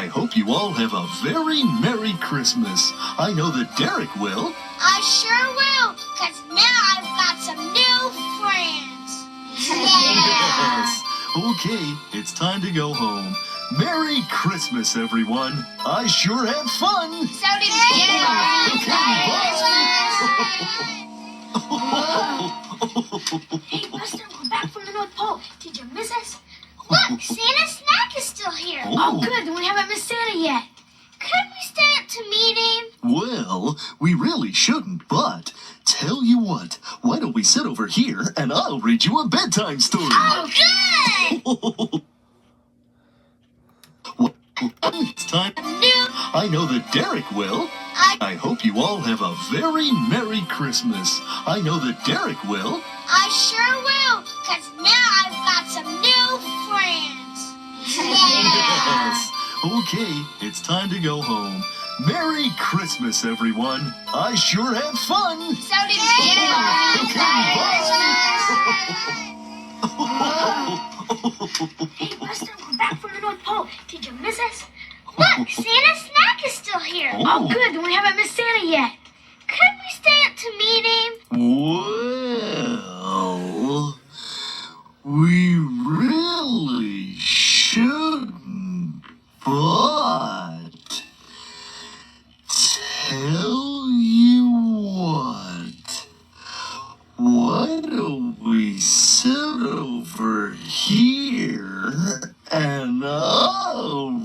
I hope you all have a very Merry Christmas. I know that Derek will. I sure will, because now I've got some new friends. Yes. Okay, it's time to go home. Merry Christmas, everyone. I sure had fun. So did we. Hey, Buster, we're back from the North Pole. Did you miss us? Look, Santa's snack is still here. Oh, good. Then we haven't missed Santa yet. Could we stay up to meet him? Well, we really shouldn't, but tell you what, why don't we sit over here and I'll read you a bedtime story. Oh, good! Well, it's time. I know that Derek will. I hope you all have a very Merry Christmas. I know that Derek will. I sure will, because now I've got some new friends. Yes. Okay, it's time to go home. Merry Christmas, everyone. I sure had fun. So did we. Hey, Buster, we're back from the North Pole. Did you miss us? Look, Santa's snack is still here. Oh, good. Then we haven't missed Santa yet. Could we stay up to meet him? Well, we really shouldn't, but tell you why don't we sit over here and I'll